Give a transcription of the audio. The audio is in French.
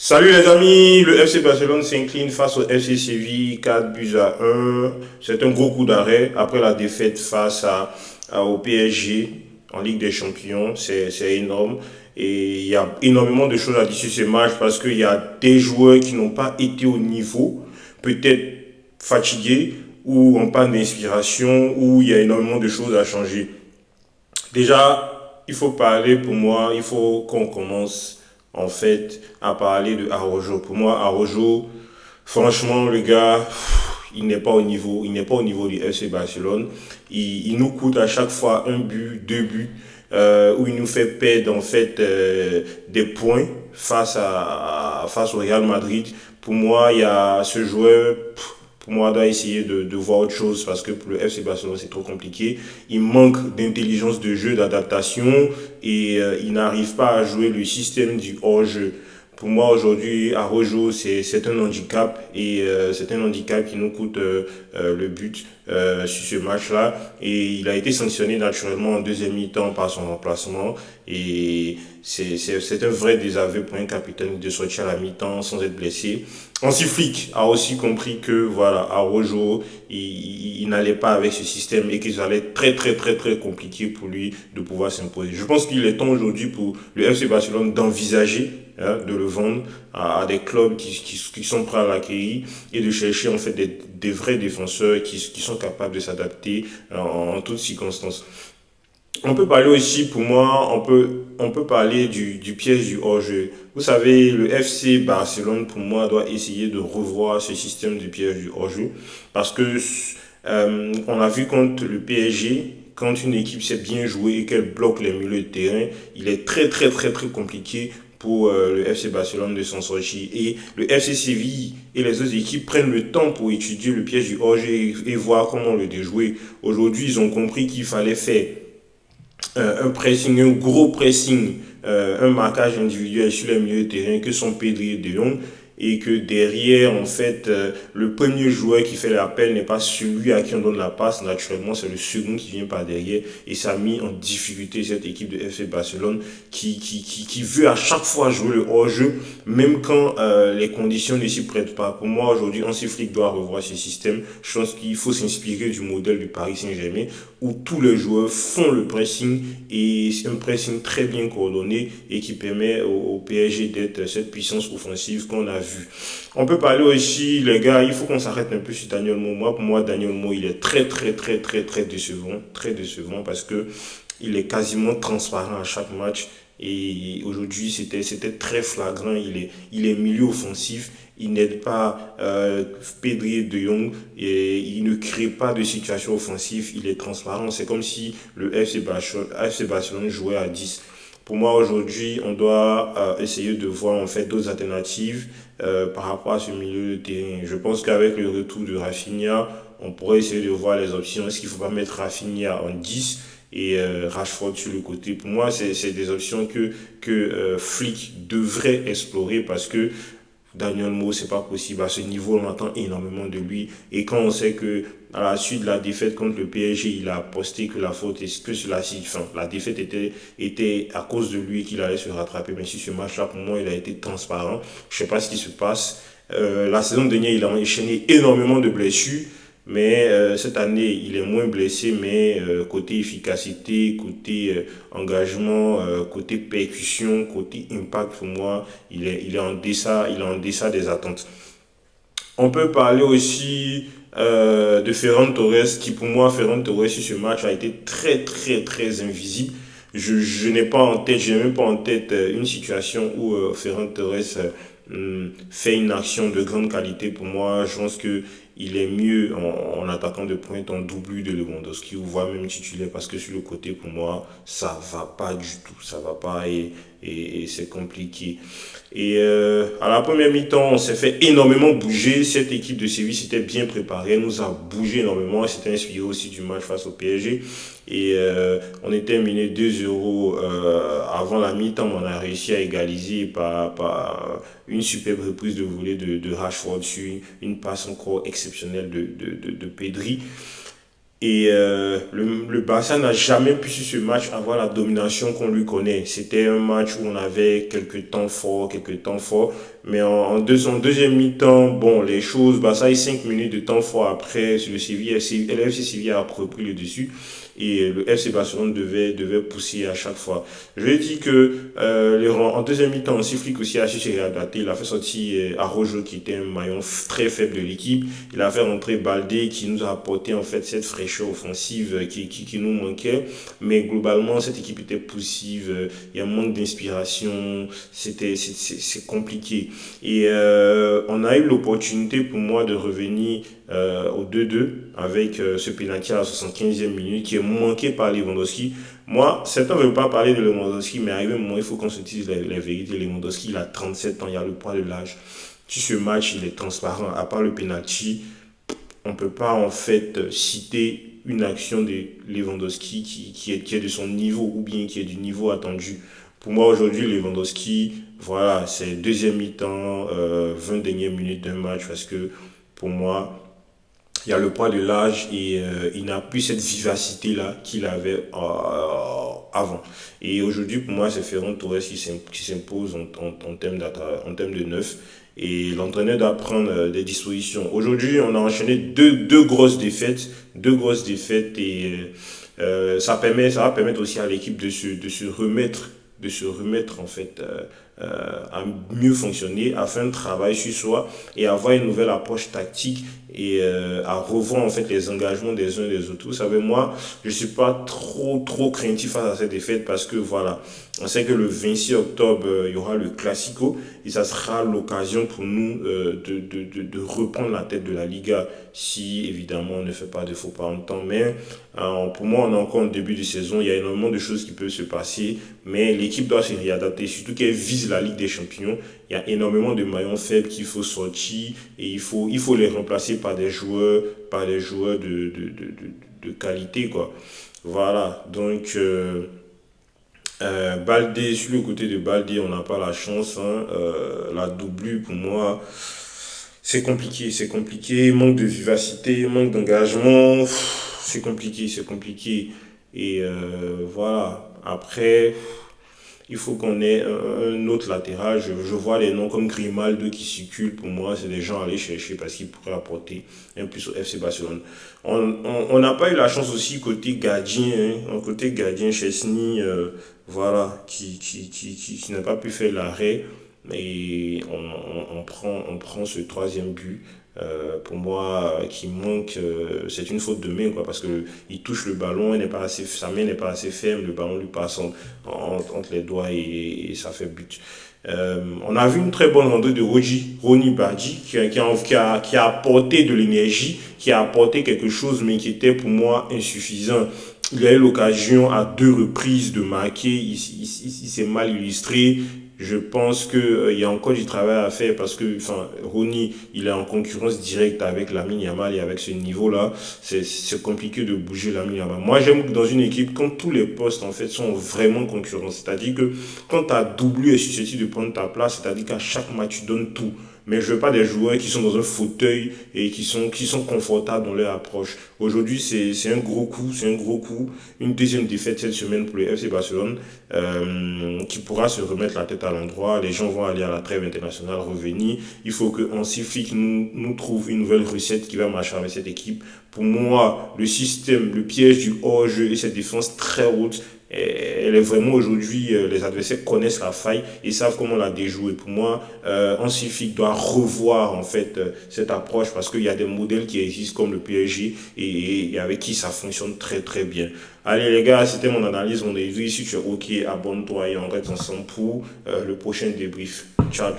Salut les amis, le FC Barcelone s'incline face au FC Séville 4 buts à 1. C'est un gros coup d'arrêt après la défaite au PSG en Ligue des Champions. C'est énorme. Et il y a énormément de choses à dire sur ce match parce qu'il y a des joueurs qui n'ont pas été au niveau, peut-être fatigués ou en panne d'inspiration, où il y a énormément de choses à changer. Déjà, il faut parler pour moi, il faut qu'on commence en fait à parler de Araujo. Pour moi, Araujo, franchement, le gars, il n'est pas au niveau, il n'est pas au niveau du FC Barcelone. Il nous coûte à chaque fois un but, deux buts, où il nous fait perdre en fait des points face au Real Madrid. Pour moi, il y a ce joueur. Pour moi, doit essayer de voir autre chose parce que pour le FC Barcelone, c'est trop compliqué. Il manque d'intelligence de jeu, d'adaptation et il n'arrive pas à jouer le système du hors-jeu. Pour moi, aujourd'hui, Araujo, c'est un handicap et c'est un handicap qui nous coûte le but sur ce match-là. Et il a été sanctionné naturellement en deuxième mi-temps par son remplacement. Et c'est un vrai désaveu pour un capitaine de sortir à la mi-temps sans être blessé. Hansi Flick a aussi compris que voilà, Araujo, il n'allait pas avec ce système et que ça allait être très très très très compliqué pour lui de pouvoir s'imposer. Je pense qu'il est temps aujourd'hui pour le FC Barcelone d'envisager de le vendre à des clubs qui sont prêts à l'accueillir et de chercher en fait des vrais défenseurs qui sont capables de s'adapter en toutes circonstances. On peut parler aussi, pour moi, on peut parler du piège du hors-jeu. Vous savez, le FC Barcelone, pour moi, doit essayer de revoir ce système du piège du hors-jeu. Parce que on a vu contre le PSG, quand une équipe sait bien jouer et qu'elle bloque les milieux de terrain, il est très très très très compliqué pour le FC Barcelone de s'en sortir. Et le FC Séville et les autres équipes prennent le temps pour étudier le piège du hors-jeu et voir comment le déjouer. Aujourd'hui, ils ont compris qu'il fallait faire un pressing, un gros pressing, un marquage individuel sur les milieux de terrain que sont Pedri et De Jong et que derrière, en fait, le premier joueur qui fait l'appel n'est pas celui à qui on donne la passe. Naturellement, c'est le second qui vient par derrière. Et ça a mis en difficulté cette équipe de FC Barcelone qui veut à chaque fois jouer le hors-jeu, même quand les conditions ne s'y prêtent pas. Pour moi, aujourd'hui, Hansi Flick doit revoir ce système. Je pense qu'il faut s'inspirer du modèle du Paris Saint-Germain où tous les joueurs font le pressing et c'est un pressing très bien coordonné et qui permet au PSG d'être cette puissance offensive qu'on a vue. On peut parler aussi, les gars, il faut qu'on s'arrête un peu sur Daniel Mo. Moi, pour moi, Daniel Mo, il est très, très, très, très, très décevant parce que il est quasiment transparent à chaque match. Et aujourd'hui, c'était très flagrant. Il est milieu offensif. Il n'aide pas Pedri et De Jong. Et il ne crée pas de situation offensive. Il est transparent. C'est comme si le FC Barcelone jouait à 10. Pour moi, aujourd'hui, on doit essayer de voir en fait d'autres alternatives par rapport à ce milieu de terrain. Je pense qu'avec le retour de Rafinha, on pourrait essayer de voir les options. Est-ce qu'il ne faut pas mettre Rafinha en 10 et Rashford sur le côté? Pour moi, c'est des options que Flick devrait explorer parce que Daniel Mo, c'est pas possible. À ce niveau, on entend énormément de lui. Et quand on sait que à la suite de la défaite contre le PSG, il a posté que la faute est que sur la défaite était à cause de lui qu'il allait se rattraper. Mais sur ce match-là, pour moi, il a été transparent. Je sais pas ce qui se passe. La saison dernière, il a enchaîné énormément de blessures. Mais cette année, il est moins blessé, mais côté efficacité, côté engagement, côté percussion, côté impact, pour moi, il est en deçà des attentes. On peut parler aussi de Ferran Torres, qui pour moi, Ferran Torres sur ce match a été très très très invisible. Je n'ai pas en tête, j'ai même pas en tête une situation où Ferran Torres fait une action de grande qualité. Pour moi, je pense que il est mieux en attaquant de pointe en double de Lewandowski ou voire même titulaire parce que sur le côté pour moi ça va pas du tout, ça va pas et c'est compliqué. Et à la première mi-temps, on s'est fait énormément bouger. Cette équipe de Séville s'était bien préparée, elle nous a bougé énormément. Elle s'était inspirée aussi du match face au PSG. Et on était mené 2-0 avant la mi-temps. On a réussi à égaliser par une superbe reprise de volée de Rashford sur une passe encore exceptionnelle de Pedri. Et le Barça n'a jamais pu sur ce match avoir la domination qu'on lui connaît. C'était un match où on avait quelques temps forts. Mais en deuxième mi-temps, bon, les choses, Barça a eu 5 minutes de temps fort après sur le Séville. Le FC Séville a repris le dessus. Et le FC Barcelone devait pousser à chaque fois. Je lui ai dit que en deuxième mi-temps, aussi Flick aussi a cherché à adapter. Il a fait sortir Araujo qui était un maillon très faible de l'équipe. Il a fait rentrer Baldé qui nous a apporté en fait cette fraîcheur offensive qui nous manquait. Mais globalement, cette équipe était poussive. Il y a un manque d'inspiration. C'est compliqué. Et on a eu l'opportunité pour moi de revenir au 2-2 avec ce penalty à la 75e minute qui est manqué par Lewandowski. Moi, certains ne veulent pas parler de Lewandowski, mais arrivé un moment, il faut qu'on se dise la vérité. Lewandowski, il a 37 ans, il y a le poids de l'âge. Sur ce match, il est transparent. À part le penalty, on ne peut pas en fait citer une action de Lewandowski qui est de son niveau ou bien qui est du niveau attendu. Pour moi, aujourd'hui, Lewandowski, voilà, c'est deuxième mi-temps, 20 dernières minutes d'un match parce que pour moi, il y a le poids de l'âge et il n'a plus cette vivacité-là qu'il avait avant. Et aujourd'hui, pour moi, c'est Ferran Torres qui s'impose en termes de neuf. Et l'entraîneur doit prendre des dispositions. Aujourd'hui, on a enchaîné deux grosses défaites. Deux grosses défaites et ça va permettre aussi à l'équipe de se remettre en fait à mieux fonctionner, à faire un travail sur soi et avoir une nouvelle approche tactique et à revoir en fait les engagements des uns et des autres. Vous savez, moi, je suis pas trop craintif face à cette défaite parce que voilà, on sait que le 26 octobre, il y aura le Classico et ça sera l'occasion pour nous de reprendre la tête de la Liga si évidemment on ne fait pas de faux pas en temps. Mais pour moi, on est encore en début de saison, il y a énormément de choses qui peuvent se passer, mais l'équipe doit se réadapter, surtout qu'elle vise la Ligue des Champions. Il y a énormément de maillons faibles qu'il faut sortir et il faut les remplacer par des joueurs de qualité, quoi. Voilà, donc Baldé, sur le côté de Baldé, on n'a pas la chance, hein. La doublure, pour moi, c'est compliqué, manque de vivacité, manque d'engagement, c'est compliqué. Et voilà, après, il faut qu'on ait un autre latéral. Je vois les noms comme Grimaldo qui circulent. Pour moi, c'est des gens à aller chercher parce qu'ils pourraient apporter un plus au FC Barcelone. On n'a pas eu la chance aussi côté gardien. Hein, côté gardien, Chesney, voilà, qui n'a pas pu faire l'arrêt. Et on prend ce troisième but. Pour moi, qui manque, c'est une faute de main, quoi, parce que il touche le ballon, sa main n'est pas assez ferme, le ballon lui passe entre les doigts et ça fait but. On a vu une très bonne rentrée de Ronny Badji qui a apporté de l'énergie, qui a apporté quelque chose, mais qui était pour moi insuffisant. Il a eu l'occasion à deux reprises de marquer, il s'est mal illustré. Je pense qu'il y a encore du travail à faire parce que enfin, Ronny, il est en concurrence directe avec Lamine Yamal et avec ce niveau-là, c'est compliqué de bouger Lamine Yamal. Moi, j'aime que dans une équipe, quand tous les postes en fait sont vraiment concurrents, c'est-à-dire que quand ta doublure est susceptible de prendre ta place, c'est-à-dire qu'à chaque match, tu donnes tout. Mais je veux pas des joueurs qui sont dans un fauteuil et qui sont confortables dans leur approche. Aujourd'hui, c'est un gros coup, c'est un gros coup. Une deuxième défaite cette semaine pour le FC Barcelone qui pourra se remettre la tête à l'endroit. Les gens vont aller à la trêve internationale, revenir. Il faut que Hansi Flick nous trouve une nouvelle recette qui va marcher avec cette équipe. Pour moi, le système, le piège du hors-jeu et cette défense très haute, elle est vraiment aujourd'hui, les adversaires connaissent la faille et savent comment la déjouer. Pour moi, Hansi Flick doit revoir en fait cette approche parce qu'il y a des modèles qui existent comme le PSG et avec qui ça fonctionne très bien. Allez les gars, c'était mon analyse, mon avis. Si tu es ok, abonne-toi et on reste ensemble pour le prochain débrief. Ciao.